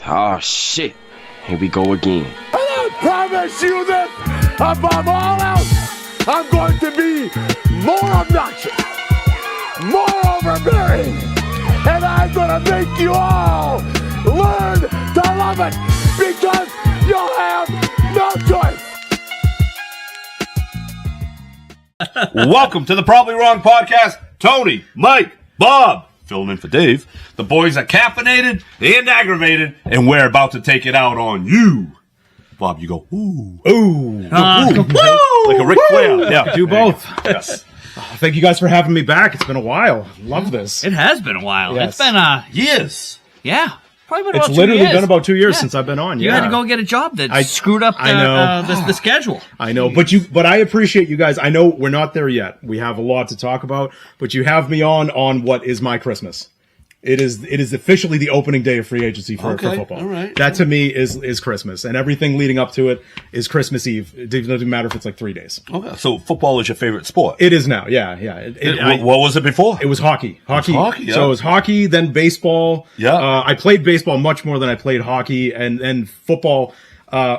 Oh, shit. Here we go again. And I promise you this, above all else, I'm going to be more obnoxious, more overbearing, and I'm going to make you all learn to love it because you'll have no choice. Welcome to the Probably Wrong Podcast. Tony, Mike, Bob, filling in for Dave. The boys are caffeinated and aggravated, and we're about to take it out on you. Bob, you go, ooh. Ooh. Woo! Like a Ric Flair. Yeah, do both. Yes. Thank you guys for having me back. It's been a while. Love this. It has been a while. Yes. It's been Years. yeah, probably been It's about 2 literally years. been about 2 years Yeah. since I've been on. You Yeah. had to go get a job that I screwed up know. the schedule. I know, but I appreciate you guys. I know we're not there yet. We have a lot to talk about, but you have me on what is my Christmas. It is officially the opening day of free agency for football. All right. That to me is Christmas, and everything leading up to it is Christmas Eve. It doesn't matter if it's like 3 days. Okay. So football is your favorite sport? It is now. Yeah. What was it before? It was hockey. Hockey, yeah. So it was hockey, then baseball. Yeah. I played baseball much more than I played hockey, and football.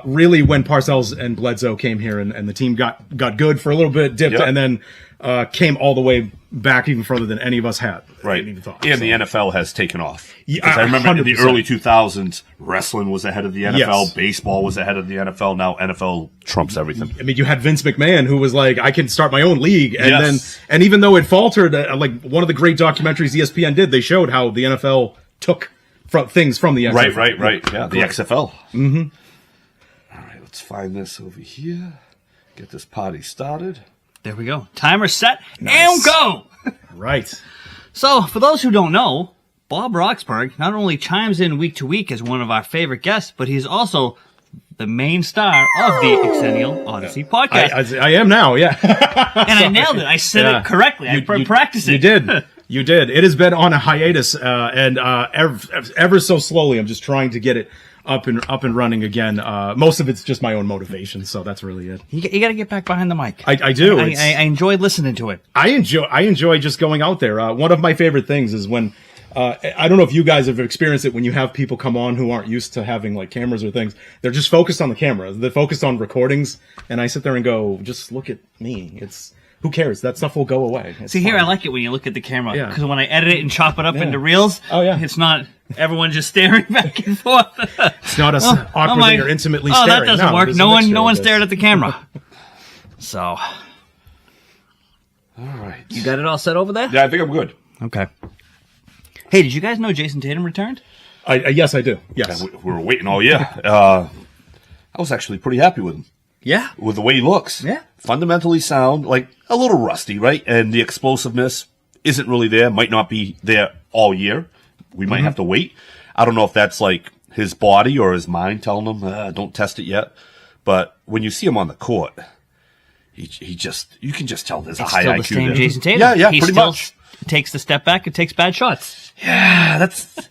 Really, when Parcells and Bledsoe came here, and the team got good for a little bit, dipped, Yeah. and then came all the way back even further than any of us had. Right. Even thought. And So- the NFL has taken off. Yeah, 'Cause I remember in the 100%. early 2000s, wrestling was ahead of the NFL, Yes. baseball was ahead of the NFL. Now NFL trumps everything. I mean, you had Vince McMahon, who was like, "I can start my own league," and Yes. and even though it faltered, like one of the great documentaries ESPN did, they showed how the NFL took things from the XFL. Right. Yeah, the XFL. Mm-hmm. All right, let's find this over here. Get this party started. There we go. Timer set Nice. and go. Right. So, for those who don't know, Bob Roxburgh not only chimes in week to week as one of our favorite guests, but he's also the main star of the Xennial Odyssey Podcast. I am now. Yeah. And I nailed it. I said it correctly. I practiced it. You did. You did. It has been on a hiatus, and ever so slowly, I'm just trying to get it up and running again. Most of it's just my own motivation, so that's really it. You got to get back behind the mic. I do. I enjoy listening to it. I enjoy just going out there. One of my favorite things is when I don't know if you guys have experienced it when you have people come on who aren't used to having like cameras or things. They're just focused on the camera. They're focused on recordings, and I sit there and go, just look at me. Who cares? That stuff will go away. It's See, here fine. I like it when you look at the camera, Yeah. because when I edit it and chop it up into reels, it's not everyone just staring back and forth. It's not us awkwardly or intimately oh, staring. that doesn't No, work. there's a No mixture one of this. stared at the camera. So, All right. you got it all set over there? Yeah, I think I'm good. Okay. Hey, did you guys know Jason Tatum returned? Yes, I do. Yes. We were waiting all year. I was actually pretty happy with him. Yeah. With the way he looks. Yeah. Fundamentally sound, like a little rusty, right? And the explosiveness isn't really there, might not be there all year. We might have to wait. I don't know if that's like his body or his mind telling him, don't test it yet. But when you see him on the court, he just, you can just tell there's a high Still IQ the same there. Jason Tatum. Yeah, he pretty still much. takes the step back and takes bad shots. Yeah, that's...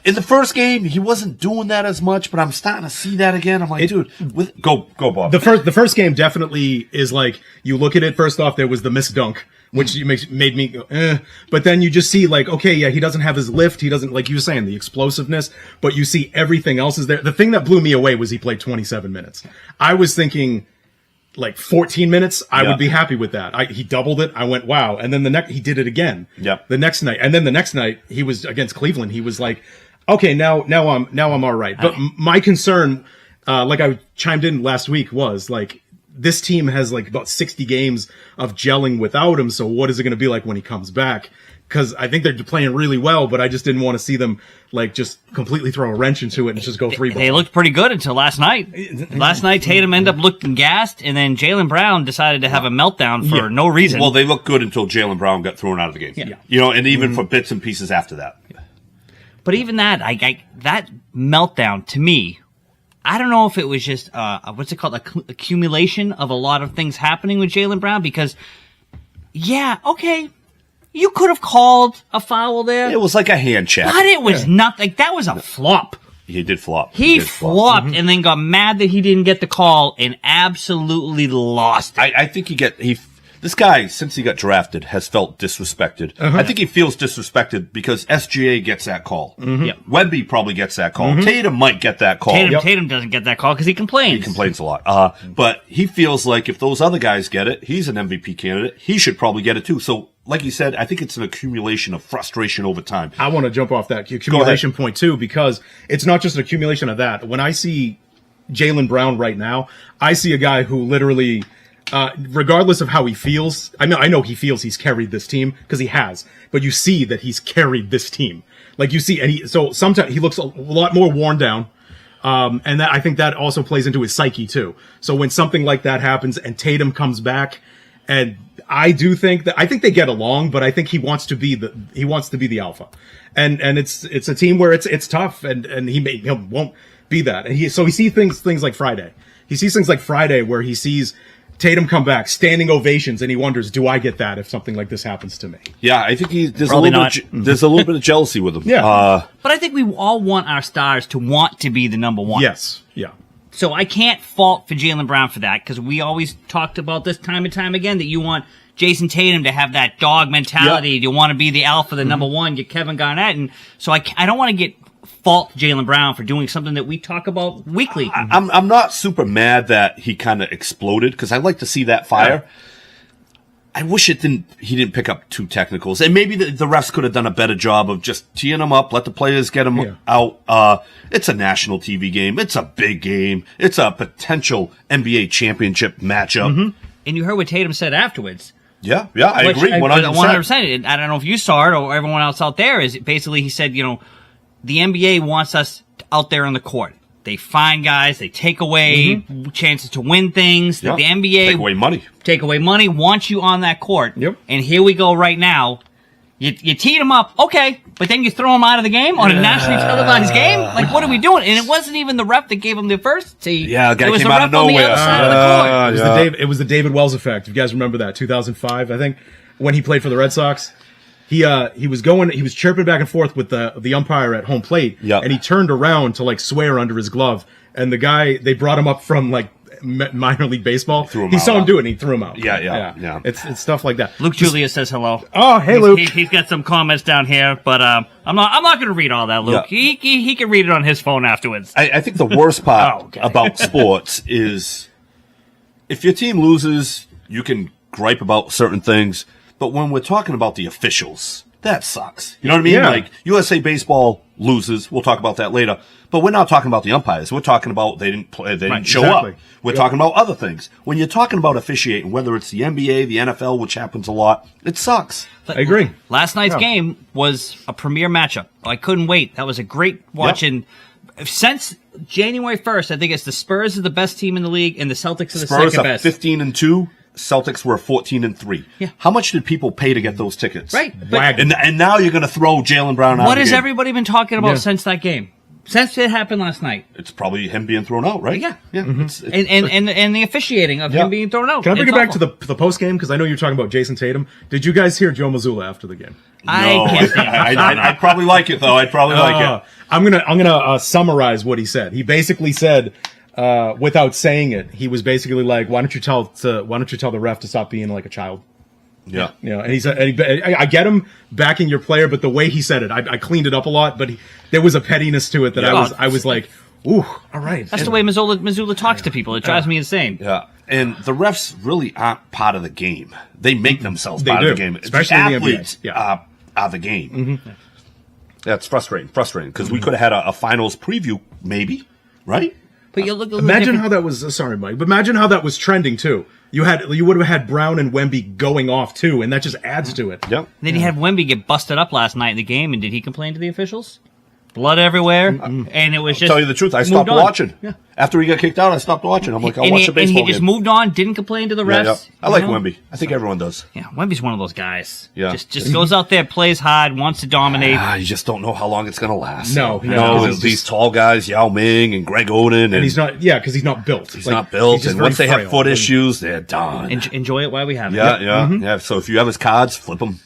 In the first game, he wasn't doing that as much, but I'm starting to see that again. I'm like, dude, go, Bob. The first game definitely is like, you look at it, first off, there was the missed dunk, which made me go, eh. But then you just see like, okay, yeah, he doesn't have his lift. He doesn't, like you were saying, the explosiveness, but you see everything else is there. The thing that blew me away was he played 27 minutes. I was thinking like 14 minutes, I would be happy with that. He doubled it. I went, wow. And then he did it again. Yep. The next night. And then the next night he was against Cleveland. He was like, okay, now I'm all right. But my concern, like I chimed in last week, was like, this team has like about 60 games of gelling without him. So what is it going to be like when he comes back? Because I think they're playing really well, but I just didn't want to see them like just completely throw a wrench into it and just go three ball. They looked pretty good until last night. Last night, Tatum ended up looking gassed, and then Jaylen Brown decided to have a meltdown for no reason. Well, they looked good until Jaylen Brown got thrown out of the game. Yeah. You know, and even for bits and pieces after that. But even that, that meltdown, to me, I don't know if it was just, what's it called, accumulation of a lot of things happening with Jaylen Brown, because, yeah, okay, you could have called a foul there. It was like a hand check. But it was nothing. That was a flop. He did flop. He did flop. flopped and then got mad that he didn't get the call and absolutely lost it. I think the This guy, since he got drafted, has felt disrespected. I think he feels disrespected because SGA gets that call. Yep. Wemby probably gets that call. Tatum might get that call. Tatum doesn't get that call because he complains. He complains a lot. But he feels like if those other guys get it, he's an MVP candidate. He should probably get it too. So, like you said, I think it's an accumulation of frustration over time. I want to jump off that accumulation point too, because it's not just an accumulation of that. When I see Jaylen Brown right now, I see a guy who literally, regardless of how he feels, I know he feels he's carried this team because he has, but you see that he's carried this team. Like you see, and so sometimes he looks a lot more worn down. And I think that also plays into his psyche too. So when something like that happens and Tatum comes back, and I think they get along, but I think he wants to be the alpha. And it's a team where it's tough, and he won't be that. And he sees things like Friday. He sees things like Friday where he sees Tatum come back, standing ovations, and he wonders, do I get that if something like this happens to me? Yeah, I think there's Probably there's a little bit of jealousy with him. Yeah. But I think we all want our stars to want to be the number one. Yes. Yeah. So I can't fault for Jaylen Brown for that, because we always talked about this time and time again, that you want Jason Tatum to have that dog mentality. Yeah. You want to be the alpha, the number one, you're Kevin Garnett. And so I don't want to get fault Jaylen Brown for doing something that we talk about weekly. I'm not super mad that he kind of exploded, because I like to see that fire. Yeah. I wish he didn't pick up 2 technicals, and maybe the refs could have done a better job of just teeing him up, let the players get him out. It's a national TV game. It's a big game. It's a potential NBA championship matchup. And you heard what Tatum said afterwards. Yeah, I agree 100%. 100%. I don't know if you saw it or everyone else out there. Is basically he said, the NBA wants us out there on the court. They find guys, they take away chances to win things. Yeah. The NBA take away money, wants you on that court. Yep. And here we go right now. You teed them up, okay, but then you throw them out of the game on a nationally televised game? Like, what are we doing? And it wasn't even the ref that gave him the first tee. Yeah, the guy it was came the out ref of nowhere. on the other side of the court. It was the David Wells effect. If you guys remember that, 2005, I think, when he played for the Red Sox. He was chirping back and forth with the umpire at home plate, and he turned around to like swear under his glove, and the guy, they brought him up from like minor league baseball. He saw him do it and he threw him out. Yeah. It's stuff like that. Luke Julius says hello. Oh, hey, Luke. He's got some comments down here, but I'm not going to read all that, Luke. Yeah. He can read it on his phone afterwards. I think the worst part about sports is if your team loses, you can gripe about certain things, but when we're talking about the officials, that sucks. You know what I mean? Yeah. Like, USA Baseball loses. We'll talk about that later. But we're not talking about the umpires. We're talking about they didn't play, they didn't show up. We're talking about other things. When you're talking about officiating, whether it's the NBA, the NFL, which happens a lot, it sucks. I agree. Last night's game was a premier matchup. I couldn't wait. That was a great watch. And since January 1st, I think it's the Spurs are the best team in the league and the Celtics are the second best. Spurs are 15-2. Celtics were 14-3. Yeah. How much did people pay to get those tickets? Right. And now you're going to throw Jaylen Brown out. What has game. everybody been talking about since that game? Since it happened last night? It's probably him being thrown out, right? Yeah. Mm-hmm. And the officiating of him being thrown out. Can I bring it back to the post game, because I know you're talking about Jason Tatum. Did you guys hear Joe Mazzulla after the game? I'd probably like it though. I'd probably like it. I'm gonna summarize what he said. He basically said, without saying it, he was basically like, "Why don't you tell the ref to stop being like a child?" Yeah. And he said, I get him backing your player, but the way he said it, I cleaned it up a lot, but there was a pettiness to it that I was like, ooh, all right. That's the way Mazzulla talks to people. It drives me insane. Yeah. And the refs really aren't part of the game. They make themselves part of the game. Especially the in the athletes NBA. are the game. Mm-hmm. That's frustrating, because we could have had a finals preview, maybe, right? But you look. Imagine how that was. Sorry, Mike. But imagine how that was trending too. You would have had Brown and Wemby going off too, and that just adds to it. Yep. Then you had Wemby get busted up last night in the game, and did he complain to the officials? Blood everywhere, and it was just. Tell you the truth, I stopped watching. Yeah. After he got kicked out, I stopped watching. I'm like, I'll watch the baseball game. And he just moved on, didn't complain to the refs. Yeah. I like Wemby. I think everyone does. Yeah, Wemby's one of those guys. Yeah. Just goes out there, plays hard, wants to dominate. You just don't know how long it's going to last. No. These tall guys, Yao Ming and Greg Oden. And he's not, because he's not built. He's not built. And once they have foot issues, they're done. Enjoy it while we have it. Yeah. So if you have his cards, flip them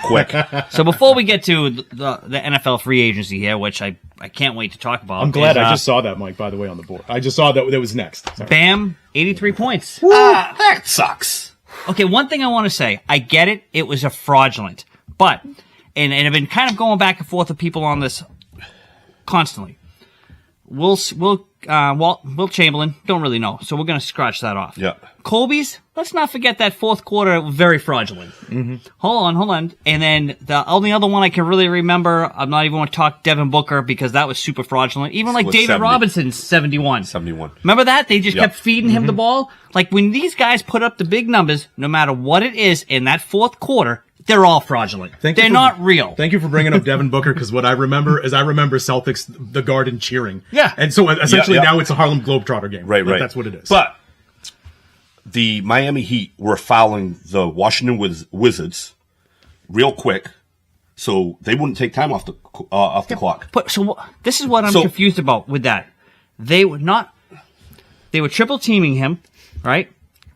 quick. So before we get to the NFL free agency here, which I can't wait to talk about. I'm glad I just saw that, Mike, by the way, on the board. I just saw that was next. Sorry. Bam, 83 points. That sucks. Okay, one thing I want to say. I get it. It was a fraudulent. But, and I've been kind of going back and forth with people on this constantly. Wilt Chamberlain, don't really know. So we're going to scratch that off. Yeah. Colby's, let's not forget that fourth quarter, very fraudulent. Mm-hmm. Hold on. And then the only other one I can really remember, I'm not even going to talk Devin Booker because that was super fraudulent. Even like David 70. Robinson's 71. 71. Remember that? They just kept feeding him the ball. Like when these guys put up the big numbers, no matter what it is in that fourth quarter, they're all fraudulent. They're not real. Thank you for bringing up Devin Booker, because what I remember is Celtics, the Garden cheering. Yeah. And so essentially now it's a Harlem Globetrotter game. Right. That's what it is. But the Miami Heat were fouling the Washington Wizards real quick, so they wouldn't take time off the clock. But so this is what I'm confused about with that. They were triple teaming him, right?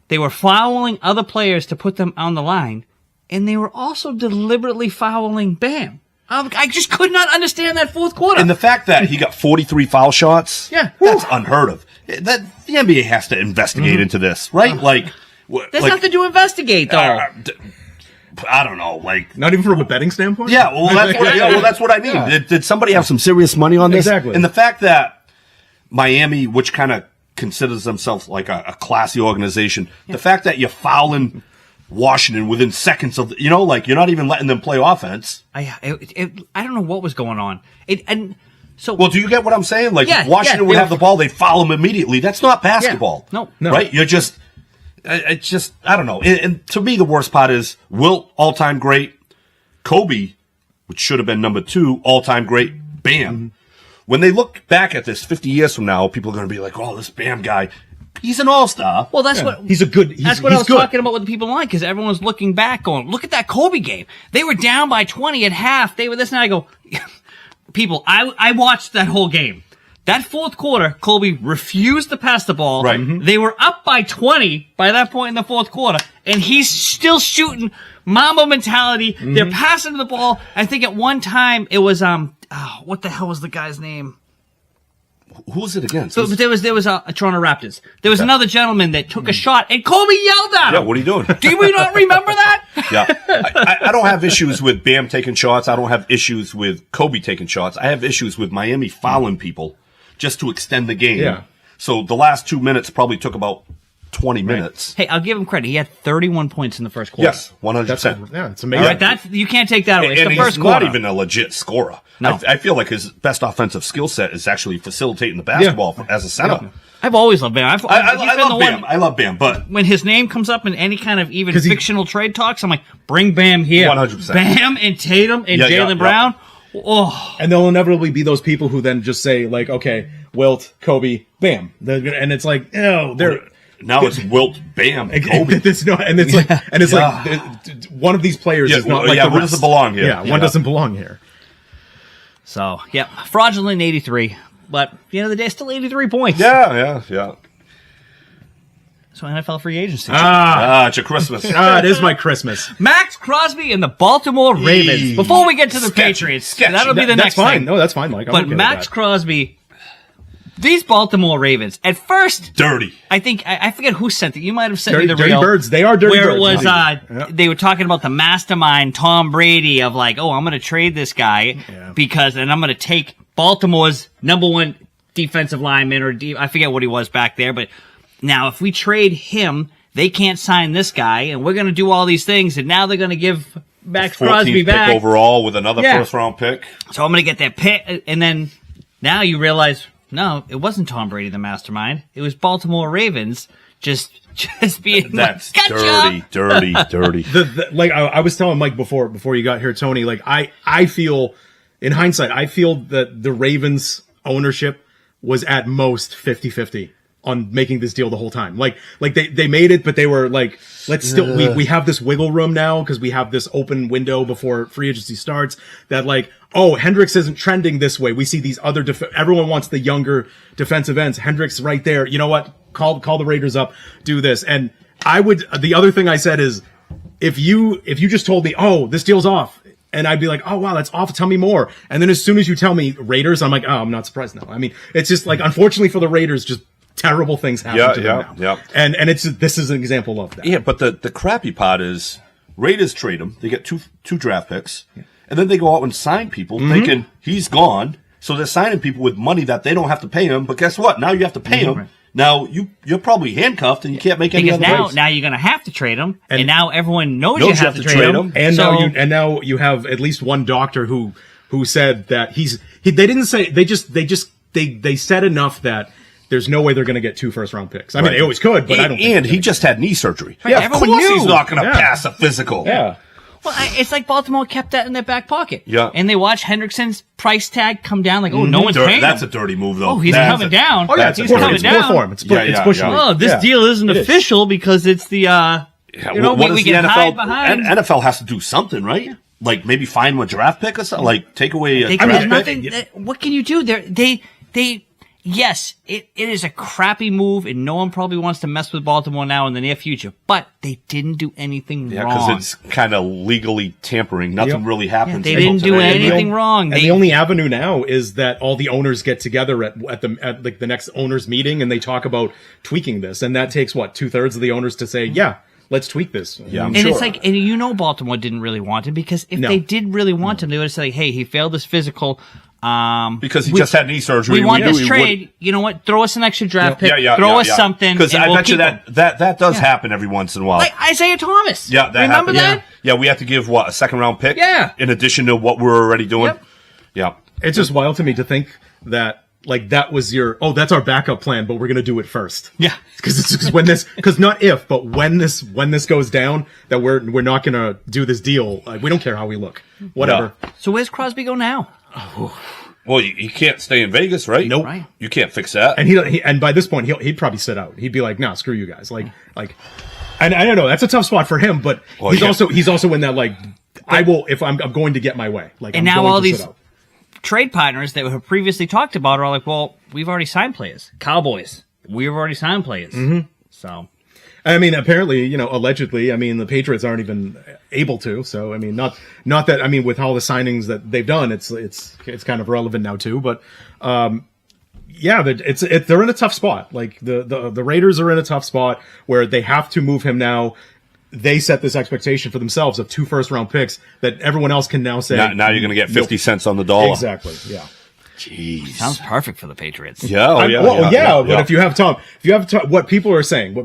They were fouling other players to put them on the line. And they were also deliberately fouling Bam. I just could not understand that fourth quarter. And the fact that he got 43 foul shots, that's unheard of. The NBA has to investigate into this, right? There's nothing to investigate, though. I don't know, not even from a betting standpoint. Yeah, that's what I mean. Yeah. Did somebody have some serious money on this? Exactly. And the fact that Miami, which kind of considers themselves like a classy organization, the fact that you're fouling Washington within seconds of, you're not even letting them play offense. I don't know what was going on. Well, do you get what I'm saying? Washington would have the ball, they foul them immediately. That's not basketball. No. Right? You're just, it's just, I don't know. And to me, the worst part is Wilt, all-time great. Kobe, which should have been number 2, all-time great. Bam. Mm-hmm. When they look back at this 50 years from now, people are going to be like, oh, this Bam guy, he's an all-star. Well, that's what I was talking about with the people online, because everyone's looking back going, look at that Kobe game. They were down by 20 at half. They were this, and I go, people, I watched that whole game. That fourth quarter, Kobe refused to pass the ball. Right. Mm-hmm. They were up by 20 by that point in the fourth quarter, and he's still shooting Mamba mentality. Mm-hmm. They're passing the ball. I think at one time it was, what the hell was the guy's name? Who was it against? So there was a Toronto Raptors. There was another gentleman that took a shot, and Kobe yelled at him. Yeah, what are you doing? Do we not remember that? Yeah. I don't have issues with Bam taking shots. I don't have issues with Kobe taking shots. I have issues with Miami fouling people just to extend the game. Yeah. So the last 2 minutes probably took about 20 minutes. Hey, I'll give him credit. He had 31 points in the first quarter. Yes, 100%. It's amazing. All right, you can't take that away. It's and the first he's quarter. not even a legit scorer. No. I feel like his best offensive skill set is actually facilitating the basketball as a center. Yeah. I've always loved Bam. I love Bam, but when his name comes up in any kind of even fictional trade talks, I'm like, bring Bam here. 100%. Bam and Tatum and Jaylen Brown. Oh. And there'll inevitably be those people who then just say, okay, Wilt, Kobe, Bam. And it's like, they're... Now it's Wilt, Bam, Kobe. Like one of these players is not like the rest. One doesn't belong here. Yeah, one doesn't belong here. So, fraudulent 83. But at the end of the day, still 83 points. Yeah. So NFL free agency. It's your Christmas. It is my Christmas. Max Crosby and the Baltimore Ravens. Before we get to the Patriots, that'll be the next fine. thing. No, that's fine, Mike. But Max Crosby, these Baltimore Ravens, at first, dirty. I think I forget who sent it. You might have sent me the dirty reel. Birds. They are dirty where birds. Where it was, they were talking about the mastermind Tom Brady of I'm going to trade this guy because, and I'm going to take Baltimore's number 1 defensive lineman I forget what he was back there, but now if we trade him, they can't sign this guy, and we're going to do all these things, and now they're going to give Max Crosby back. Pick overall with another first-round pick. So I'm going to get that pick, and then now you realize, no, it wasn't Tom Brady the mastermind. It was Baltimore Ravens just being that's gotcha! dirty. I was telling Mike before you got here, Tony, I feel, in hindsight, I feel that the Ravens ownership was at most 50-50 on making this deal the whole time. They made it, but they were like, let's still, we have this wiggle room now because we have this open window before free agency starts that Hendricks isn't trending this way. We see these other, everyone wants the younger defensive ends. Hendricks right there. You know what? Call the Raiders up, do this. And the other thing I said is, if you just told me, this deal's off, and I'd be like, oh, wow, that's off. Tell me more. And then as soon as you tell me Raiders, I'm like, oh, I'm not surprised now. I mean, it's just unfortunately for the Raiders, just terrible things happen to them now. Yeah. And this is an example of that. Yeah, but the crappy part is Raiders trade him. They get two draft picks, and then they go out and sign people thinking he's gone. So they're signing people with money that they don't have to pay him. But guess what? Now you have to pay him. Now you're probably handcuffed and you can't make any because other trades. now you're going to have to trade him, and now everyone knows you have to trade him. And now you have at least one doctor who said that they didn't say they said enough that there's no way they're going to get 2 first-round picks. I mean, they always could, but I don't think. And he just had knee surgery. Right, Yeah, of course everyone knew. he's not going to pass a physical. Yeah. Well, it's like Baltimore kept that in their back pocket. Yeah. And they watched Hendrickson's price tag come down like, no one's paying That's him. a dirty move, though. Oh, he's coming down. Oh, yeah, it's he's poor coming down. form. It's push league. Oh, this deal isn't official because it's the, Yeah, you know, what we does can the hide NFL? behind. NFL has to do something, right? Like maybe find him a draft pick or something. Like take away a They draft got pick. nothing. What can you do? They. Yes, it is a crappy move, and no one probably wants to mess with Baltimore now in the near future. But they didn't do anything Yeah, wrong. because it's kind of legally tampering. Nothing really happens. they didn't do today. anything wrong. And the only avenue now is that all the owners get together at like the next owners meeting and they talk about tweaking this, and that takes 2/3 of the owners to say, yeah, let's tweak this. Yeah, I'm And sure. it's like, and you know, Baltimore didn't really want him because if they did really want him, they would have said, like, "Hey, he failed this physical. Because he just had knee surgery. We want knew this he trade. You know what? Throw us an extra draft pick. Yeah, Throw us something. Because and I we'll bet you keep him." that does happen every once in a while. Like Isaiah Thomas. Yeah, that remember happened. that? Yeah, we have to give a second round pick. Yeah. In addition to what we're already doing. Yep. Yeah. It's just wild to me to think that that was that's our backup plan, but we're going to do it first. Yeah. Because not if, but when this goes down, that we're not going to do this deal. We don't care how we look. Whatever. Yeah. So where's Crosby go now? Well, you can't stay in Vegas, right? Nope. Right. You can't fix that. And and by this point he'd probably sit out. He'd be like, "No, screw you guys." And I don't know. That's a tough spot for him, but he's also in that I will if I'm going to get my way. And I'm now going all to these sit out. trade partners that have previously talked about are like, well, we've already signed players. Cowboys, we've already signed players. Mm-hmm. So, I mean, apparently, allegedly, I mean, the Patriots aren't even able to. So, I mean, not that. I mean, with all the signings that they've done, it's kind of relevant now too. But yeah, they're in a tough spot. Like the Raiders are in a tough spot where they have to move him now. They set this expectation for themselves of 2 first-round picks that everyone else can now say. Now you're going to get 50 cents on the dollar. Exactly. Yeah. Jeez. sounds perfect for the Patriots. Yeah. But if you have Tom, what people are saying,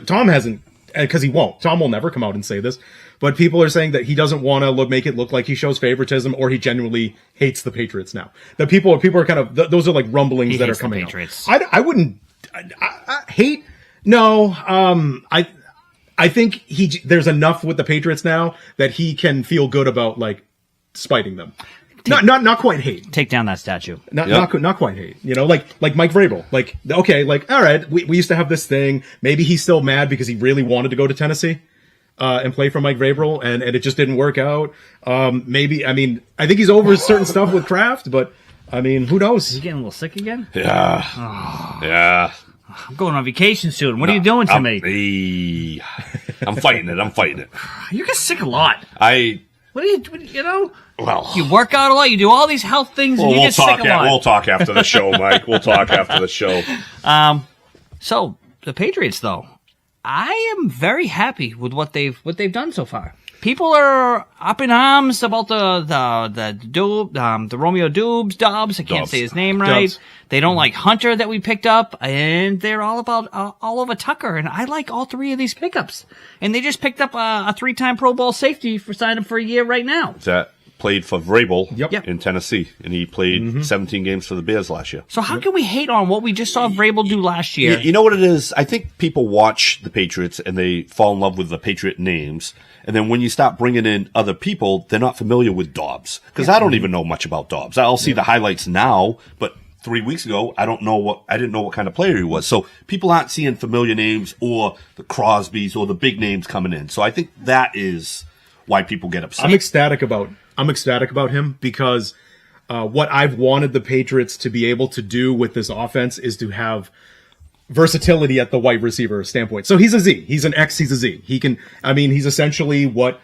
Tom hasn't, because he won't. Tom will never come out and say this, but people are saying that he doesn't want to make it look like he shows favoritism or he genuinely hates the Patriots now. That people are kind of those are like rumblings that are coming the Patriots. out. I wouldn't I hate. No, I think there's enough with the Patriots now that he can feel good about spiting them. Not quite hate. Take down that statue. Not quite hate. Like Mike Vrabel. All right, we used to have this thing. Maybe he's still mad because he really wanted to go to Tennessee and play for Mike Vrabel, and it just didn't work out. Maybe, I mean, I think he's over certain stuff with Kraft, but I mean, who knows? Is he getting a little sick again? Yeah. Yeah. I'm going on vacation soon. What are you doing to me? I'm fighting it. You get sick a lot. What do you know? Well, You work out a lot. You do all these health things, and you we'll get sick a lot. We'll talk after the show, Mike. We'll talk after the show. So the Patriots, though, I am very happy with what they've done so far. People are up in arms about the Romeo Dobbs. I can't say his name right. Dobbs. They don't like Hunter that we picked up, and they're all about all over Tucker. And I like all 3 of these pickups. And they just picked up a 3-time Pro Bowl safety for signing for a year right now. That played for Vrabel Yep. in Tennessee, and he played 17 games for the Bears last year. So how can we hate on what we just saw Vrabel do last year? You know what it is? I think people watch the Patriots and they fall in love with the Patriot names. And then when you start bringing in other people, they're not familiar with Dobbs. Because I don't even know much about Dobbs. I'll see the highlights now, but 3 weeks ago, I didn't know what kind of player he was. So people aren't seeing familiar names or the Crosbys or the big names coming in. So I think that is why people get upset. I'm ecstatic about him because what I've wanted the Patriots to be able to do with this offense is to have versatility at the wide receiver standpoint. So he's a Z. He's an X. He's a Z. He's essentially what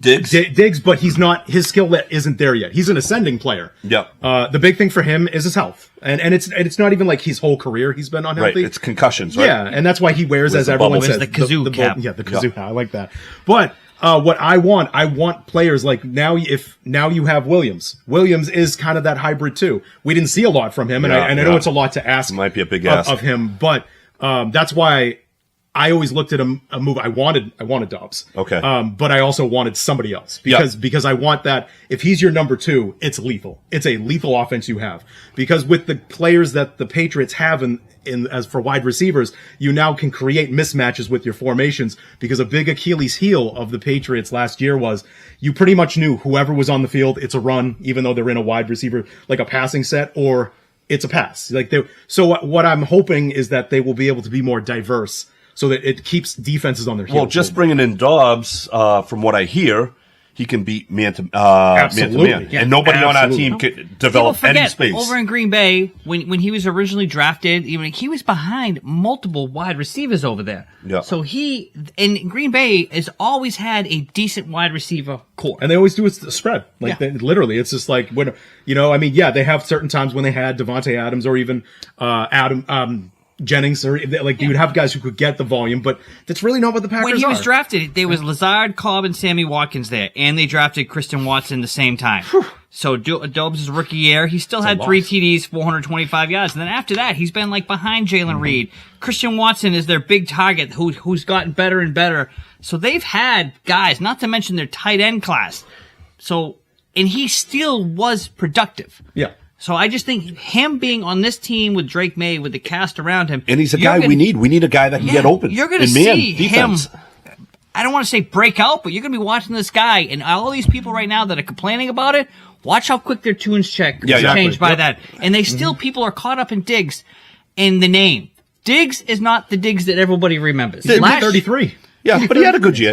Diggs? but he's not, his skill set isn't there yet. He's an ascending player. Yep. The big thing for him is his health. And it's not even like his whole career he's been unhealthy. Right, it's concussions, right? Yeah, and that's why he wears, as the everyone bubble. says, the kazoo cap. Yeah, the kazoo hat. I like that. But what I want players like now you have Williams. Williams is kind of that hybrid too. We didn't see a lot from him, and I know it's a lot to ask. It might be a big ask of him, but that's why I always looked at a move. I wanted Dobbs. Okay. But I also wanted somebody else because I want that. If he's your number 2, it's lethal. It's a lethal offense you have, because with the players that the Patriots have in as for wide receivers, you now can create mismatches with your formations, because a big Achilles heel of the Patriots last year was you pretty much knew whoever was on the field, it's a run, even though they're in a wide receiver, like a passing set, or it's a pass. So what I'm hoping is that they will be able to be more diverse, so that it keeps defenses on their heels. Well, just bringing in Dobbs, from what I hear, he can beat man to man. Yeah, and nobody on our team can develop any space. Over in Green Bay, when he was originally drafted, even he was behind multiple wide receivers over there. Yeah. So Green Bay has always had a decent wide receiver core. And they always do a spread. Literally, it's just like, when, they have certain times when they had Devontae Adams or even Jennings, or you would have guys who could get the volume, but that's really not what the Packers are. When he was drafted, there was Lazard, Cobb, and Sammy Watkins there, and they drafted Christian Watson the same time. So Dobbs' rookie year, he still had 3 TDs, 425 yards, and then after that, he's been behind Jalen Reed. Christian Watson is their big target, who's gotten better and better. So they've had guys, not to mention their tight end class. So, and he still was productive. Yeah. So I just think him being on this team with Drake May, with the cast around him. And he's a guy we need. We need a guy that can get open. You're going to see him, I don't want to say break out, but you're going to be watching this guy, and all these people right now that are complaining about it, watch how quick their tunes change by that. And people are caught up in Diggs in the name. Diggs is not the Diggs that everybody remembers. 33. Yeah, but he had a good year.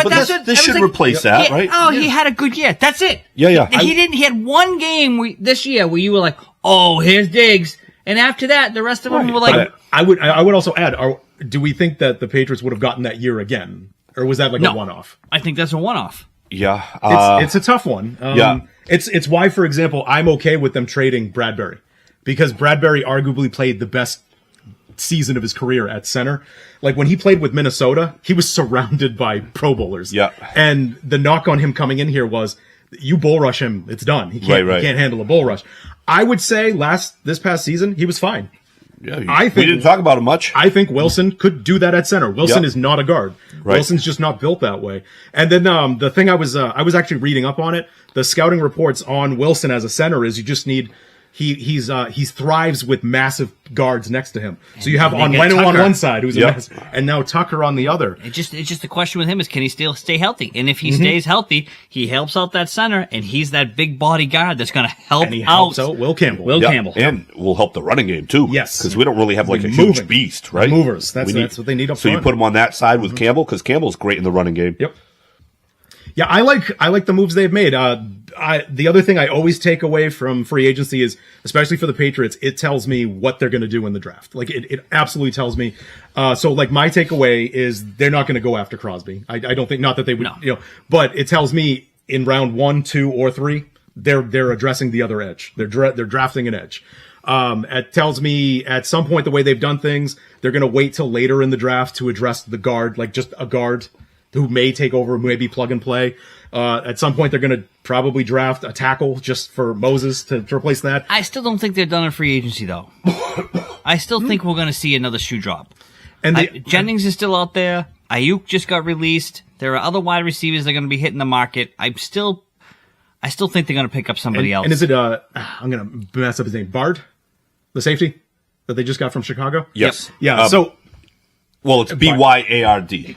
But this should replace that, right? Oh, he had a good year. That's it. Yeah. He had one game this year where you were like, oh, here's Diggs. And after that, the rest of them were like... I would also add, do we think that the Patriots would have gotten that year again? Or was that a one-off? I think that's a one-off. Yeah. It's a tough one. It's why, for example, I'm okay with them trading Bradbury. Because Bradbury arguably played the best season of his career at center. When he played with Minnesota, he was surrounded by Pro Bowlers. Yeah. And the knock on him coming in here was, you bull rush him, it's done. He can't handle a bull rush. I would say this past season, he was fine. Yeah, we didn't talk about him much. I think Wilson could do that at center. Wilson is not a guard. Right. Wilson's just not built that way. And then the thing I was actually reading up on it. The scouting reports on Wilson as a center is you just need. He thrives with massive guards next to him. So you have Onwenu on one side, who's a mess, and now Tucker on the other. It's just the question with him is, can he still stay healthy? And if he stays healthy, he helps out that center, and he's that big body guard that's going to help and he helps out Will Campbell. And will help the running game too. Yes, because we don't really have a huge beast, right? Movers. That's what they need up front. So you put him on that side with Campbell, because Campbell's great in the running game. Yep. Yeah, I like the moves they've made. The other thing I always take away from free agency is, especially for the Patriots, it tells me what they're going to do in the draft. It absolutely tells me. So my takeaway is they're not going to go after Crosby. I don't think, not that they would, but it tells me in round 1, 2, or 3, they're addressing the other edge. They're drafting an edge. It tells me at some point the way they've done things, they're going to wait till later in the draft to address the guard, just a guard who may take over, maybe plug and play. At some point, they're going to probably draft a tackle just for Moses to replace that. I still don't think they're done in free agency, though. I still think we're going to see another shoe drop. And Jennings is still out there. Ayuk just got released. There are other wide receivers that are going to be hitting the market. I still think they're going to pick up somebody else. And is it, I'm going to mess up his name, Bard? The safety that they just got from Chicago? Yes. Yep. Yeah, well, it's B-Y-A-R-D.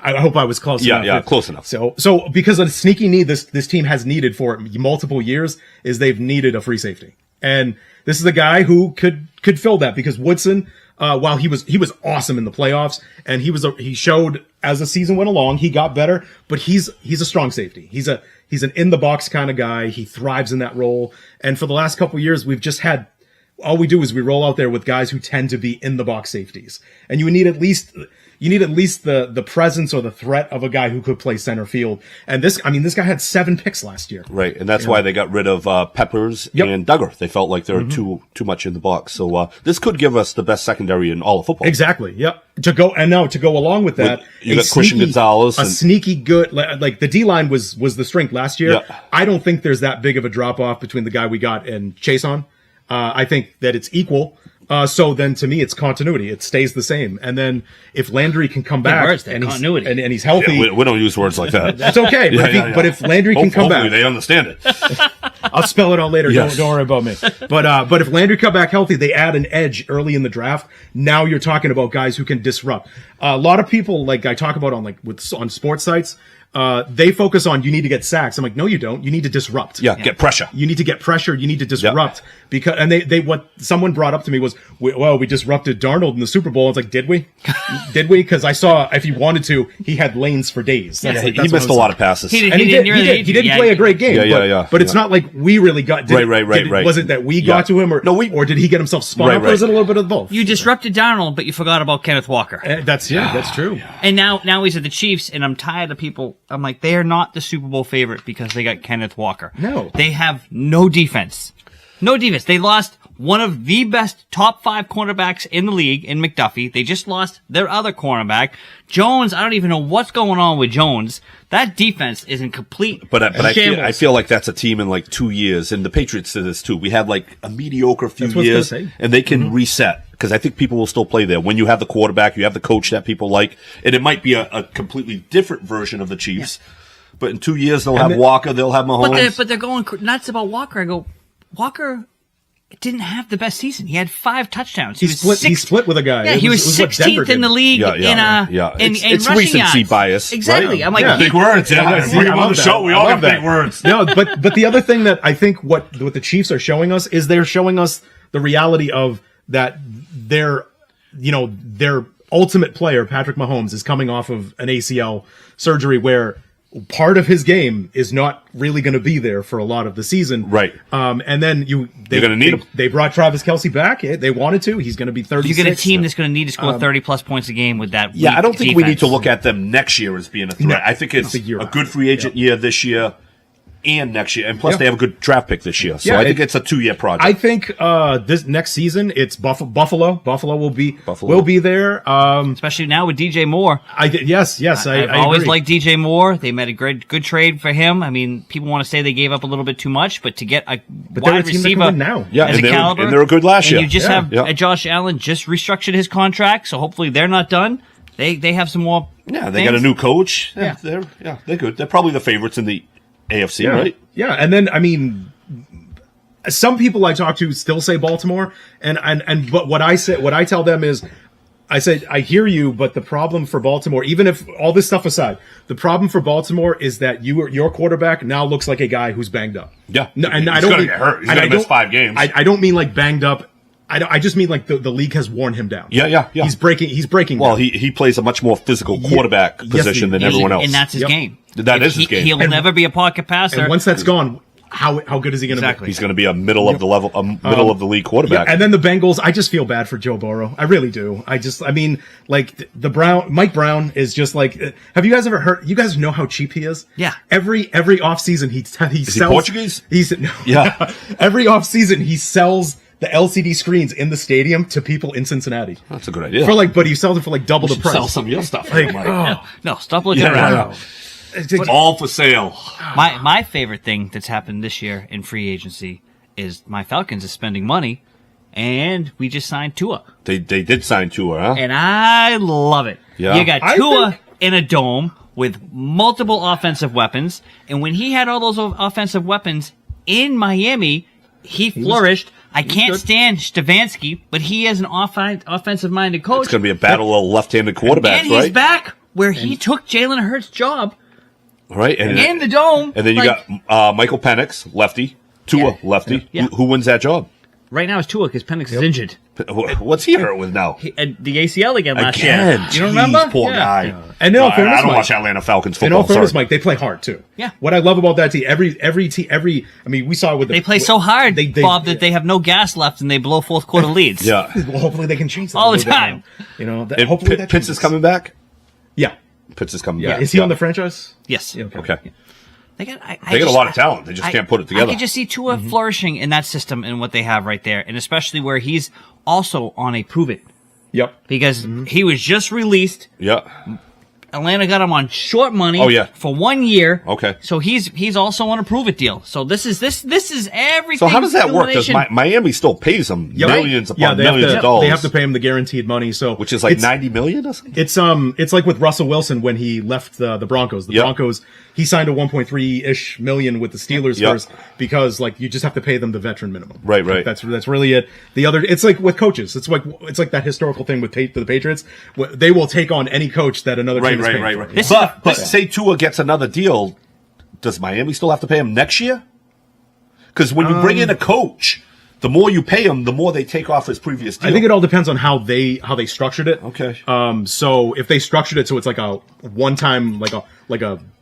I hope I was close enough. Yeah, close enough. So because of the sneaky need this team has needed for multiple years is they've needed a free safety. And this is a guy who could fill that, because Woodson, while he was awesome in the playoffs, and he showed as the season went along, he got better, but he's a strong safety. He's an in the box kind of guy. He thrives in that role. And for the last couple of years, we've just had all we do is we roll out there with guys who tend to be in the box safeties, and you need at least the presence or the threat of a guy who could play center field. And this guy had 7 picks last year. Right, and that's why they got rid of Peppers and Duggar. They felt like they were too much in the box. So this could give us the best secondary in all of football. Exactly. Yep. To go along with that, you got Christian Gonzalez, sneaky good. Like the D line was the strength last year. Yeah. I don't think there's that big of a drop off between the guy we got and Chason. I think that it's equal. So then to me, it's continuity. It stays the same. And then if Landry can come back and he's healthy. Yeah, we don't use words like that. That's okay. But if Landry can come back. Hopefully they understand it. I'll spell it out later. Yes. Don't worry about me. But if Landry come back healthy, they add an edge early in the draft. Now you're talking about guys who can disrupt. A lot of people, like I talk about on sports sites, they focus on you need to get sacks. I'm like, no, you don't. You need to disrupt. Yeah, get pressure. You need to get pressure. You need to disrupt because, and they what someone brought up to me was, we disrupted Darnold in the Super Bowl. It's like, did we? Did we? Because I saw if he wanted to, he had lanes for days. He missed a lot of passes. He didn't play a great game. But it's not like we really got. Right. Was it that we got to him, or did he get himself spun up? Or was it a little bit of both? You disrupted Darnold, but you forgot about Kenneth Walker. That's true. And now he's at the Chiefs, and I'm tired of people. I'm like, they are not the Super Bowl favorite because they got Kenneth Walker. No. They have no defense. No defense. They lost one of the best top 5 cornerbacks in the league in McDuffie. They just lost their other cornerback. Jones, I don't even know what's going on with Jones. That defense is in complete shambles. I feel like that's a team in like 2 years, and the Patriots did this too. We had like a mediocre few years, and they can reset. Because I think people will still play there. When you have the quarterback, you have the coach that people like, and it might be a completely different version of the Chiefs. Yeah. But in 2 years, they'll have Walker, they'll have Mahomes. But they're going nuts about Walker. I go, Walker didn't have the best season. He had 5 touchdowns. He split with a guy. Yeah, he was 16th in the league It's rushing recency yards. bias. Exactly. Right? I'm like, big words. Bring him on the show. We all got big words. No, but the other thing that I think what the Chiefs are showing us is they're showing us the reality of that their ultimate player, Patrick Mahomes, is coming off of an ACL surgery where part of his game is not really going to be there for a lot of the season. Right. And then you're going to need him. They brought Travis Kelce back. They wanted to. He's going to be 36. You get a team that's going to need to score 30-plus points a game with that. Yeah, I don't think we need to look at them next year as being a threat. I think it's a good free agent year this year and next year. And plus, they have a good draft pick this year. So I think it's a 2-year project. I think this next season, it's Buffalo. Buffalo will be there. Especially now with DJ Moore. Yes. I've always liked DJ Moore. They made a good trade for him. I mean, people want to say they gave up a little bit too much, but to get a wide receiver now. As a caliber. And they're a good last year. And you just have Josh Allen just restructured his contract, so hopefully they're not done. They have some more they got a new coach. They're good. They're probably the favorites in the AFC, right? Yeah, and then I mean, some people I talk to still say Baltimore, but what I tell them is, I said I hear you, but the problem for Baltimore, even if all this stuff aside, the problem for Baltimore is that your quarterback now looks like a guy who's banged up. Yeah, no, and he's going to get hurt. He's going to miss 5 games. I don't mean like banged up. I just mean like the league has worn him down. Yeah. He's breaking. Well, down. he plays a much more physical quarterback position than everyone else, and that's his game. That is his game. He'll never be a pocket passer. And once that's gone, how good is he going to be? He's going to be a middle of the level, middle of the league quarterback. Yeah, and then the Bengals, I just feel bad for Joe Burrow. I really do. Mike Brown is just like. Have you guys ever heard? You guys know how cheap he is? Yeah. Every offseason he sells. Is he Portuguese? Yeah. Every offseason he sells the LCD screens in the stadium to people in Cincinnati. That's a good idea. But he sells it for like double the price. Sell some of your stuff. No, stop looking around. It's all for sale. My favorite thing that's happened this year in free agency is my Falcons is spending money, and we just signed Tua. They did sign Tua, huh? And I love it. Yeah. You got Tua in a dome with multiple offensive weapons, and when he had all those offensive weapons in Miami, he flourished. I can't stand Stefanski, but he is an offensive-minded coach. It's going to be a battle of left-handed quarterbacks, right? And he's back where he took Jalen Hurts' job. Right. In the dome. And then you got Michael Penix, lefty. Tua, lefty. Yeah. Who wins that job? right now is Tua because Penix is injured. What's he hurt with now? And the ACL again last Again, year. You don't jeez, remember? Poor Yeah. guy. Yeah. And in all fairness, I don't Mike, watch Atlanta Falcons in football. all fairness, sorry. Mike, they play hard too. Yeah. What I love about that team, every I mean, we saw with the, They play so hard, They- Bob, that they have no gas left and they blow fourth quarter leads. Yeah. Well, hopefully they can change that All a the little bit time. now. You know, that, And hopefully that Pitts changes. is coming back? Yeah, Pitts is coming yeah. back. Is he on the franchise? Yes. Yeah, Okay. They got, They got a lot of talent. They just can't put it together. I could just see Tua flourishing in that system and what they have right there, and especially where he's also on a prove it. Yep. Because he was just released. Yeah. Atlanta got him on short money. Oh, yeah. For 1 year. Okay. So he's also on a prove it deal. So this is everything. So how does that work? Does culmination. Miami still pays them Yep. millions Yeah, upon they have millions to, of dollars? They have to pay him the guaranteed money. So which is like it's, 90 million or something? It's like with Russell Wilson when he left the Broncos. The Yep. Broncos, he signed a 1.3-ish million with the Steelers Yep. first because like you just have to pay them the veteran minimum. Right. Like, that's really it. The other, it's like with coaches. It's like that historical thing with the Patriots. They will take on any coach that another team is paying for. This is But say Tua gets another deal, does Miami still have to pay him next year? Because when you bring in a coach, the more you pay him, the more they take off his previous deal. I think it all depends on how they structured it. Okay. So if they structured it so it's like a one time like a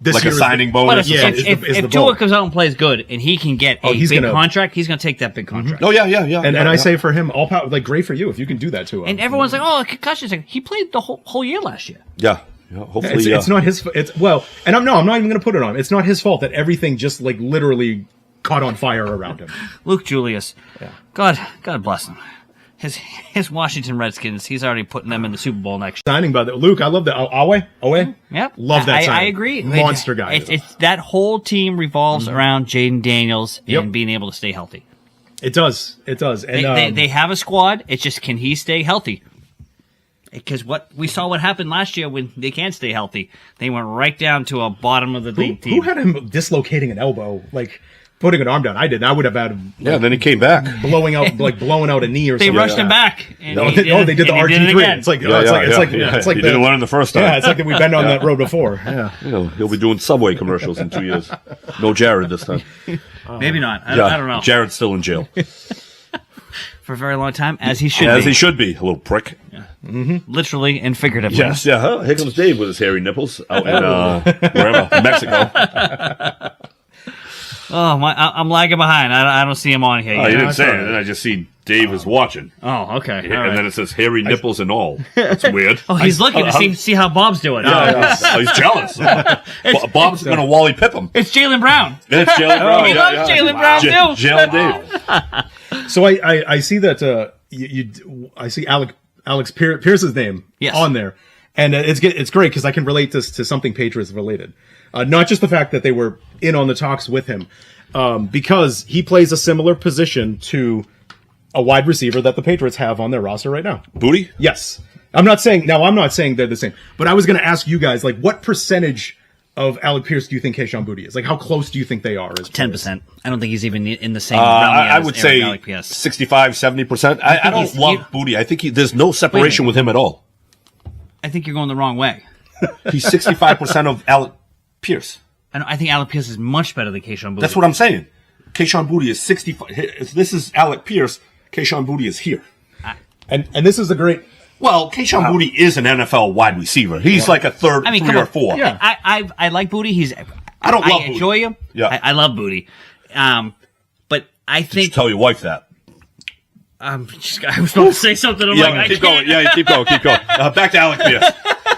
this like year a is signing the- bonus. But or if, something. if the Tua bonus. comes out and plays good and he can get a he's big gonna- contract, he's going to take that big contract. Oh yeah. And I say for him, all power, like great for you if you can do that to him. And everyone's like, "Oh, concussions." Like, he played the whole year last year. Yeah. Hopefully, It's not his. It's well, and I'm not even going to put it on. It's not his fault that everything just like literally caught on fire around him. Luke Julius, God bless him. His Washington Redskins, he's already putting them in the Super Bowl next year. Signing by the Luke, I love that. Owe, Yep, love that. I signing. agree. Monster guy. It's that whole team revolves around Jaden Daniels Yep. and being able to stay healthy. It does. And They have a squad. It's just, can he stay healthy? Because we saw what happened last year when they can't stay healthy. They went right down to a bottom of the league team. who had him dislocating an elbow, like putting an arm down? I didn't. I would have had him Yeah. Then he came back. blowing out a knee or They something. rushed him back. And No, he they did the and he did it RG3. again. It's like Yeah, it's like he didn't learn the first time. Yeah, it's like that we've been on that road before. Yeah. He'll be doing Subway commercials in 2 years. No Jared this time. Maybe not. I don't know. Jared's still in jail. For a very long time, as he should As be. he should be, a little prick. Literally and figuratively. Yes, yeah. Huh? Here comes Dave with his hairy nipples out in wherever, Mexico. Oh, I'm lagging behind. I don't see him on here Oh, yet. you didn't say it. Then I just see Dave is watching. Oh, okay. All And right. then it says hairy nipples and all. That's weird. Oh, he's looking to see how Bob's doing. Oh, he's jealous. Bob's going to Wally Pip him. It's Jaylen Brown. It's Jaylen Brown. He loves Jaylen Brown, too. Jaylen Dave. So I see that I see Alex Pierce's name Yes. on there, and it's great because I can relate this to something Patriots related, not just the fact that they were in on the talks with him, because he plays a similar position to a wide receiver that the Patriots have on their roster right now. Booty? Yes, I'm not saying they're the same, but I was going to ask you guys like what percentage of Alec Pierce do you think Kayshon Boutte is? Like, how close do you think they are? As 10%. I don't think he's even in the same realm I as would Eric say Alec Pierce. 65, 70%. I don't love Booty. I think there's no separation with him at all. I think you're going the wrong way. He's 65% of Alec Pierce. I think Alec Pierce is much better than Kayshon Boutte. That's what I'm saying. Kayshon Boutte is 65. If this is Alec Pierce, Kayshon Boutte is here. And this is a great. Well, Kayshon Boutte is an NFL wide receiver. He's like a third, I mean, 3 come or on. 4. Yeah. I like Boutte. I don't love I enjoy Boutte. him. Yeah. I love Boutte. But I You think tell your wife that. I was about to say something. I'm like, I keep can't. going. Yeah, keep going. Back to Alec Pierce.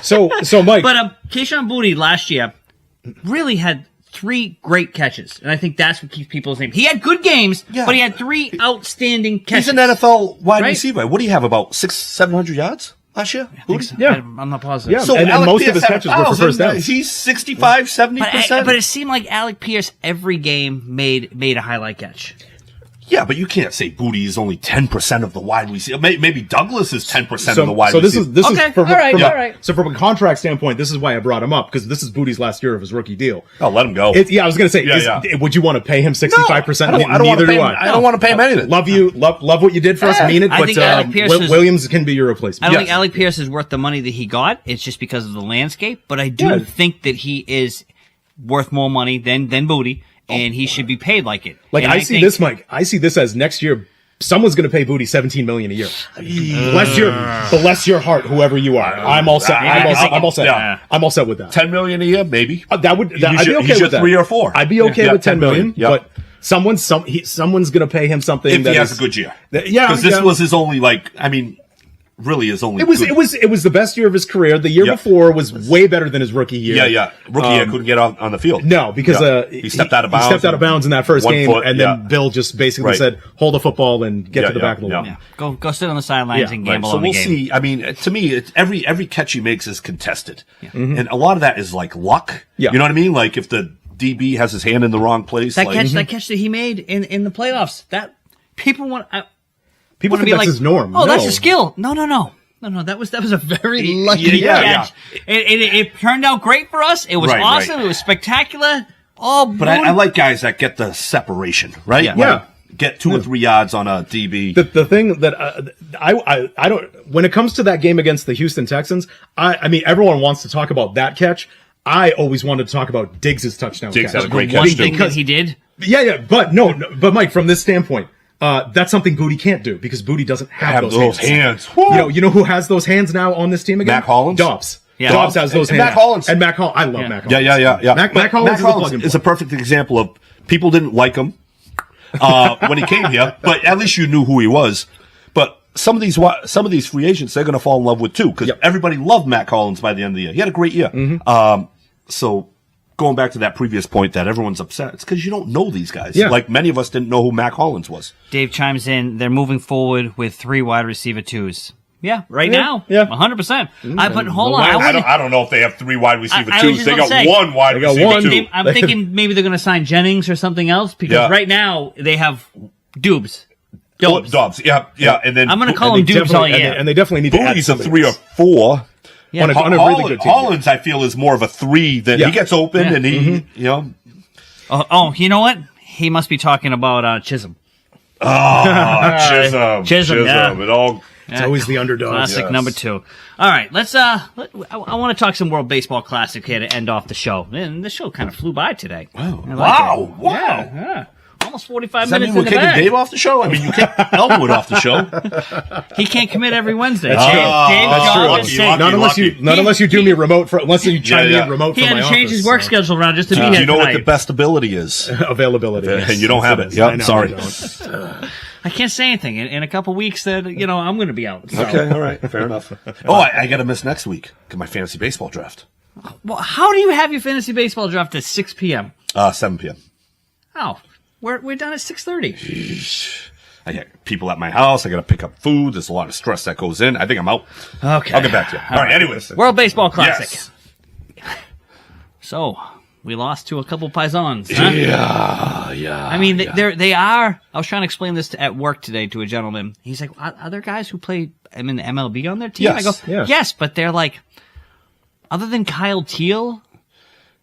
So Mike. But Kayshon Boutte last year really had 3 great catches, and I think that's what keeps people's name. He had good games, Yeah. but he had 3 outstanding catches. He's an NFL wide Right? receiver. What do you have, about 600-700 yards last year? I think so. Yeah. I'm not positive. Yeah. So And Alec most of Pierce his had catches were for 1,000. first downs. He's 65, 70%. But it seemed like Alec Pierce every game made a highlight catch. Yeah, but you can't say Boutte is only 10% of the wide receiver. Maybe Douglas is 10% of the wide so this receiver. is Okay, from, all right, from all a, right. So from a contract standpoint, this is why I brought him up because this is Boutte's last year of his rookie deal. Oh, let him go. I was going to say, Yeah, would you want to pay him 65%? I don't want Neither to pay do him. I. I don't want to pay him anything. Love you, love what you did for us. Mean it, I but think Alec Pierce is- Williams can be your replacement. I don't Yes. think Alec Pierce is worth the money that he got. It's just because of the landscape. But I do think that he is worth more money than Boutte, and he should be paid like it. Like And I see think- this, Mike. I see this as next year. someone's going to pay Booty $17 million a year. Bless your heart, whoever you are. I'm all set. I'm all set. Yeah. I'm all set with that. $10 million a year, maybe. I'd be okay with that. 3 or 4. I'd be okay with $10 million, Yep. but someone's going to pay him something. If that he has is- a good year. Yeah, Because this was his only, really his only. It was the best year of his career. The year before was way better than his rookie year. Yeah. Rookie year couldn't get on the field. No, because he stepped out of bounds. He stepped out of bounds in that first 1 game, foot, and then Bill just basically said, "Hold the football and get to the back of the line." Yeah. Go sit on the sidelines and gamble So on the we'll game. see. I mean, to me, every catch he makes is contested, and a lot of that is like luck. Yeah. You know what I mean? Like if the DB has his hand in the wrong place, That catch that he made in the playoffs, that people want. People want to think be that's like, his norm. Oh, that's No. a skill. No. That was a very lucky Yeah. catch. It turned out great for us. It was Right, awesome. right. It was spectacular. Oh, But I like guys that get the separation, right? Yeah. Like, get 2 or 3 yards on a DB. The thing that I don't, when it comes to that game against the Houston Texans, I mean, everyone wants to talk about that catch. I always wanted to talk about Diggs' touchdown Diggs catch. had a great one catch, thing too. that he did. Yeah, but but Mike, from this standpoint, that's something Booty can't do because Booty doesn't have those hands. Woo! You know who has those hands now on this team again? Mac Hollins? Dobbs. Yeah. Dobbs has those And hands. Mac Hollins. And Mac Hollins. I love Mac Hollins. Yeah. Mac Hollins is a perfect example of people didn't like him when he came here, but at least you knew who he was. But some of these free agents they're going to fall in love with too because everybody loved Mac Hollins by the end of the year. He had a great year. So going back to that previous point that everyone's upset, it's because you don't know these guys. Yeah. Like many of us didn't know who Mac Hollins was. Dave chimes in. They're moving forward with 3 wide receiver 2s. Yeah, now. Yeah. 100%. But hold on. I don't know if they have 3 wide receiver I was twos. just They gonna got say, 1 wide they got receiver one. two. I'm thinking maybe they're going to sign Jennings or something else because right now they have Dobbs. Dobbs. Yeah. And then I'm going to call him Dobbs all year. And they definitely need to add Booty's a something 3 or else. 4. Yeah. On a really good team. Hollins, I feel, is more of a 3 than he gets open and he, Oh, you know what? He must be talking about Chisholm. Chisholm. Yeah. It all. It's always the underdog. Classic number 2. All right, let's. I want to talk some World Baseball Classic here to end off the show. And the show kind of flew by today. Wow. Yeah. Almost 45 Does that minutes mean in we're the kicking bag. Dave off the show? I mean, you kicked Elwood off the show. He can't commit every Wednesday. That's Dave, true. Dave's That's job true. is Lucky, saying- lucky. Not unless you do me remote unless you chime me in remote He from had my to change office, his work so. schedule around just to be here Do you know what tonight. the best ability is? Availability. And you don't have it. I Yep, know, sorry. I don't. I can't say anything. In a couple weeks, that I'm going to be out. So. Okay, all right. Fair enough. Oh, I got to miss next week. Get my fantasy baseball draft. Well, how do you have your fantasy baseball draft at 6 p.m.? 7 p.m. Oh, we're done at 6:30. I got people at my house. I got to pick up food. There's a lot of stress that goes in. I think I'm out. Okay. I'll get back to you. All right. Anyways. World Baseball Classic. Yes. So we lost to a couple Paisans. Huh? Yeah. I mean, they are. I was trying to explain this at work today to a gentleman. He's like, "Are there guys who play in the MLB on their team?" Yes. I go, "Yes," but they're like, other than Kyle Teal,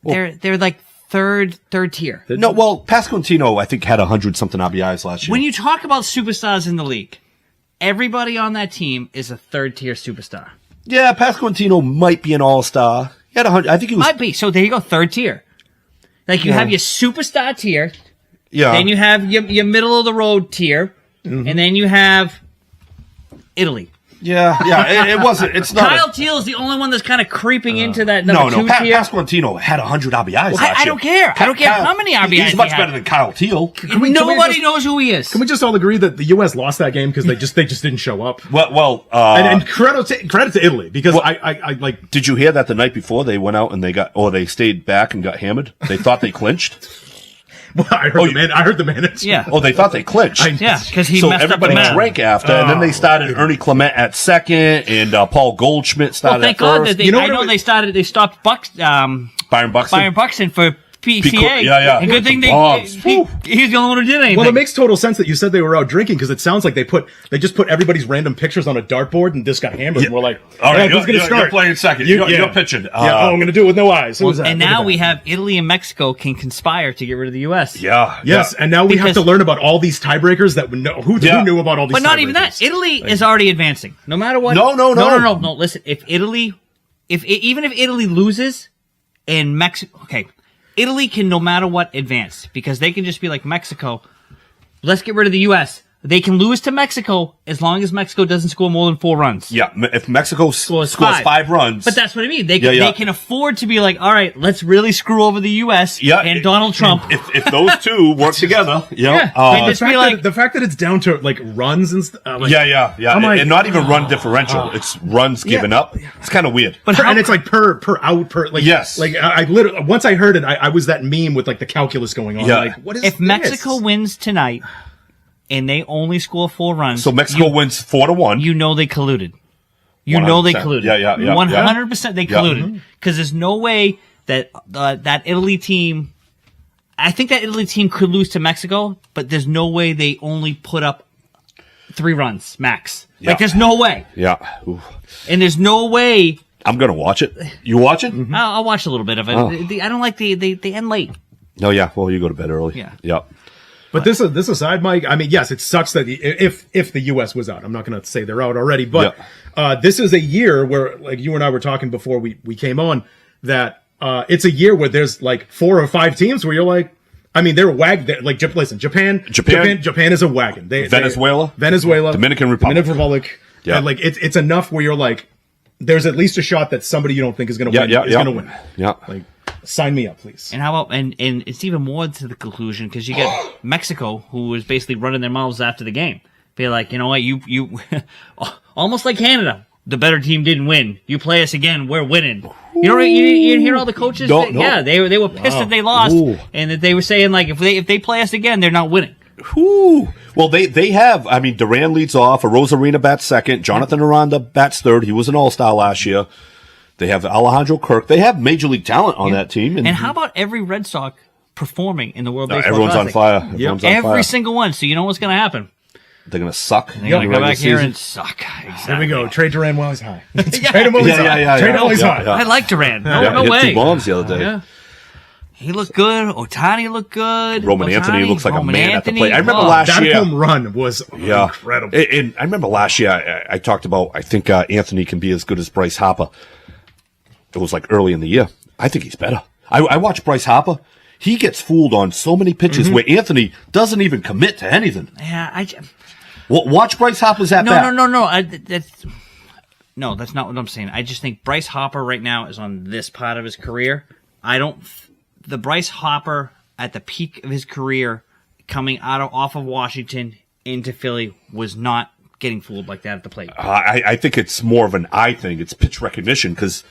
they're like third tier. No, well, Pasquantino, I think, had 100-something RBIs last year. When you talk about superstars in the league, everybody on that team is a third tier superstar. Yeah, Pasquantino might be an all-star. He had 100. I think he was. Might be. So there you go, third tier. Like you have your superstar tier, Yeah. then you have your middle of the road tier, and then you have Italy. Yeah. It wasn't. It's not. Kyle Teal is the only one that's kind of creeping into that No. number 2 tier. Pasquantino had 100 RBIs last year. I don't care. I don't care how many RBIs He's much he had. better than Kyle Teal. Nobody knows who he is. Can we just all agree that the U.S. lost that game because they just didn't show up? Well, And credit to Italy because I like. did you hear that the night before they went out and they stayed back and got hammered? They thought they clinched. Well, I heard the manage. Yeah. Oh, they thought they clinched. Yeah, because he So messed up the everybody math. drank after, and then they started Ernie Clement at second, and Paul Goldschmidt Well, started thank at God first. that they stopped Byron Buxton. Byron Buxton for PCA. Yeah. And good thing Bombs. he's the only one who did anything. Well, it makes total sense that you said they were out drinking because it sounds like they just put everybody's random pictures on a dartboard and this got hammered. And we're like, All right, who's going to start? You're playing second. You're pitching. I'm going to do it with no eyes. and now we have Italy and Mexico can conspire to get rid of the U.S. Yeah. Yes, and now we have to learn about all these tiebreakers that who knew about all these. But not even that. tiebreakers? Italy is already advancing. No matter what. No. No. Listen, even if Italy loses and Mexico, okay, Italy can no matter what advance because they can just be like Mexico. Let's get rid of the U.S. They can lose to Mexico as long as Mexico doesn't score more than 4 runs. Yeah, if Mexico scores 5 runs. But that's what I mean. They can afford to be like, all right, let's really screw over the U.S. and Donald Trump. If those two work together, the fact that it's down to like runs and stuff. And not even run differential. It's runs given up. It's kind of weird. And it's like per out per like. Yes. Like I literally once I heard it, I was that meme with like the calculus going on. Yeah. Like, what is if this? Mexico wins tonight and they only score 4 runs, so Mexico wins 4-1. You know they colluded. You know they colluded. Yeah. 100% they colluded because there's no way that that Italy team. I think that Italy team could lose to Mexico, but there's no way they only put up 3 runs max. Yeah. Like there's no way. Yeah. Ooh. And there's no way. I'm gonna watch it. You watch it? Mm-hmm. I'll watch a little bit of it. Oh. I don't like they end late. No, yeah. Well, you go to bed early. Yeah. But this aside, Mike, I mean, yes, it sucks that if the U.S. was out, I'm not going to say they're out already, but this is a year where, like you and I were talking before we came on, that it's a year where there's like 4 or 5 teams where you're like, I mean, they're like, listen, Japan is a wagon. Venezuela, Dominican Republic. Yeah. And like it's enough where you're like, there's at least a shot that somebody you don't think is going to win is going to win. Yeah. Like, sign me up, please. And how about and it's even more to the conclusion because you get Mexico, who was basically running their mouths after the game. Be like, you know what, you almost like Canada, the better team didn't win. You play us again, we're winning. You know, you hear all the coaches. No. Yeah, they were pissed that they lost, and that they were saying like if they play us again, they're not winning. Whew. Well, they have. I mean, Duran leads off. Rosarina bats second. Jonathan Aranda bats third. He was an all-star last year. They have Alejandro Kirk. They have major league talent on that team. And how about every Red Sox performing in the World Baseball Everyone's Classic? on fire. Everyone's on fire. Every single one. So you know what's going to happen. They're going to suck. They're going to go back here and suck. Exactly. There we go. Trade Duran while he's high. Trade him while he's high. Trade him while he's high. I like Duran. No hit way. 2 bombs the other day. Yeah. He looked good. Otani looked good. Roman Anthony looks like a man at the plate. I remember that last year. That home run was incredible. And I remember last year I talked about, I think Anthony can be as good as Bryce Harper. It was like early in the year. I think he's better. I watch Bryce Harper. He gets fooled on so many pitches where Anthony doesn't even commit to anything. Yeah, watch Bryce Harper's at bat. No, that's not what I'm saying. I just think Bryce Harper right now is on this part of his career. The Bryce Harper at the peak of his career coming off of Washington into Philly was not getting fooled like that at the plate. I think it's more of an eye thing. It's pitch recognition because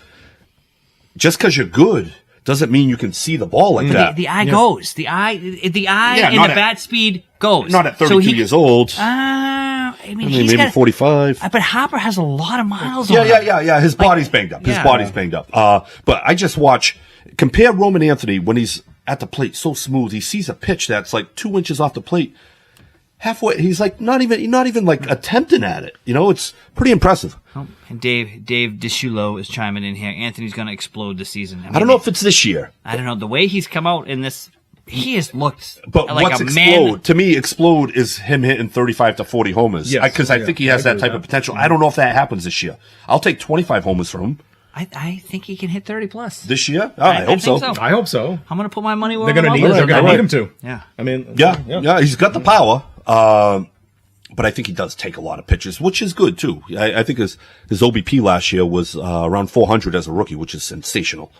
just because you're good doesn't mean you can see the ball like that. The eye goes. The eye and the bat speed goes. Not at 32 years old. I mean, maybe 45. But Harper has a lot of miles on him. Yeah. His body's banged up. But I just compare Roman Anthony when he's at the plate so smooth. He sees a pitch that's like 2 inches off the plate. Halfway, he's like not even like attempting at it. You know, it's pretty impressive. Oh, and Dave DeShulo is chiming in here. Anthony's going to explode this season. I don't know if it's this year. I don't know. The way he's come out in this, he has looked but like what's a explode? man. To me, explode is him hitting 35 to 40 homers. Because I think he has that type of potential. I don't know if that happens this year. I'll take 25 homers from him. I think he can hit 30 plus this year. I hope so. I hope so. I'm going to put my money where they're going to need him to. Yeah. I mean, yeah. He's got the power. But I think he does take a lot of pitches, which is good too. I think his OBP last year was around 400 as a rookie, which is sensational.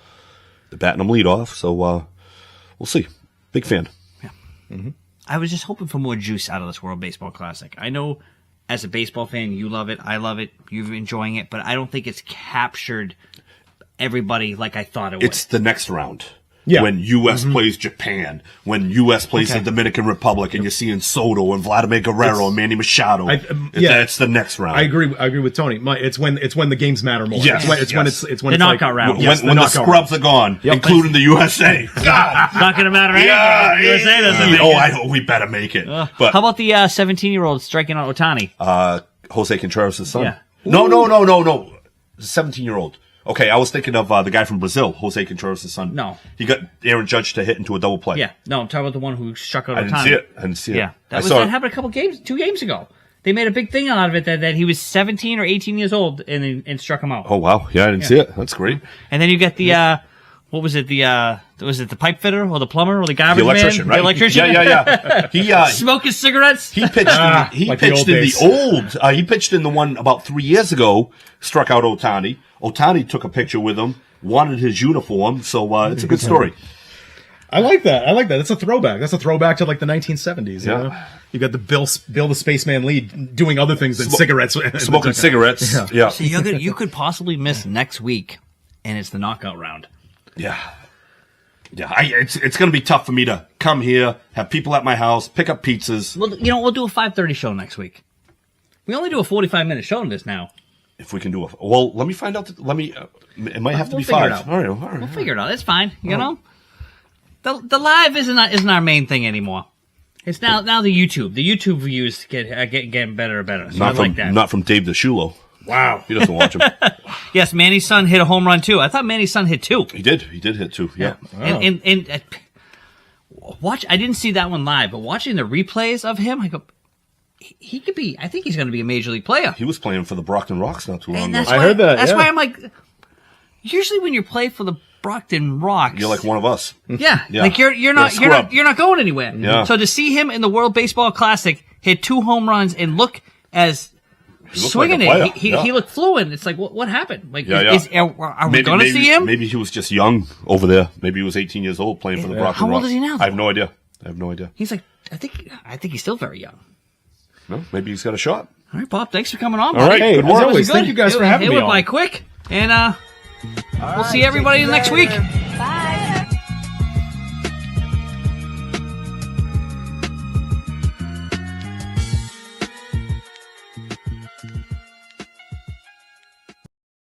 They're batting him leadoff, so we'll see. Big fan. Yeah. Mm-hmm. I was just hoping for more juice out of this World Baseball Classic. I know as a baseball fan, you love it, I love it, you're enjoying it, but I don't think it's captured everybody like I thought it would. It's the next round. Yeah. When U.S. plays Japan, when U.S. plays the Dominican Republic, and you're seeing Soto and Vladimir Guerrero and Manny Machado. It's the next round. I agree with Tony. It's when the games matter more. Yes. It's when the knockout round. When the scrubs are gone, including the USA. It's not going to matter anything. The USA doesn't make it. I hope we better make it. But how about the 17-year-old striking out Otani? Jose Contreras' son. Yeah. No. 17-year-old. Okay, I was thinking of the guy from Brazil, Jose Contreras' son. No. He got Aaron Judge to hit into a double play. Yeah. No, I'm talking about the one who struck out Otani. I didn't see it. Yeah. That happened two games ago. They made a big thing out of it that he was 17 or 18 years old and struck him out. Oh, wow. Yeah, I didn't see it. That's great. And then you get the what was it? Was it the pipe fitter or the plumber or the garbage The electrician, man? right? The electrician. Yeah. He Smoking cigarettes. He pitched. He like pitched the in old the days. old. He pitched in the one about 3 years ago. Struck out Ohtani. Ohtani took a picture with him. Wanted his uniform. So it's a good story. I like that. That's a throwback. That's a throwback to like the 1970s. Yeah. You know? You got the Bill the Spaceman lead doing other things than cigarettes. Smoking cigarettes. Yeah. So you could possibly miss next week, and it's the knockout round. Yeah. It's going to be tough for me to come here, have people at my house, pick up pizzas. Well, we'll do a 5:30 show next week. We only do a 45-minute show in this now. If we can do let me find out. It might have to We'll be figure it 5. out. All right. We'll figure it out. It's fine. You know, the live isn't our main thing anymore. It's now the YouTube. The YouTube views getting better and better. So I like that. Not from Dave DeShulo. Wow. He doesn't watch him. Yes, Manny's son hit a home run too. I thought Manny's son hit 2. He did hit 2. Yeah. And watch. I didn't see that one live, but watching the replays of him, I go, he could be. I think he's going to be a major league player. He was playing for the Brockton Rocks not too long And ago. that's I why, heard that, That's yeah. why I'm like, usually when you play for the Brockton Rocks, You're like one of us. yeah, Yeah. like you're not scrub. you're not going anywhere. Yeah. So to see him in the World Baseball Classic hit 2 home runs and look as He looked swinging like a it, player. he looked fluent. It's like what happened? Like Yeah. are we going to see him? Maybe he was just young over there. Maybe he was 18 years old playing for the Brockton How old Rocks. is he now, I have no idea. He's like I think he's still very young. No, maybe he's got a shot. All right, Bob. Thanks for coming on. All right, Hey, good as work. always, thank you guys for having It me went on. by quick, and we'll see everybody next week.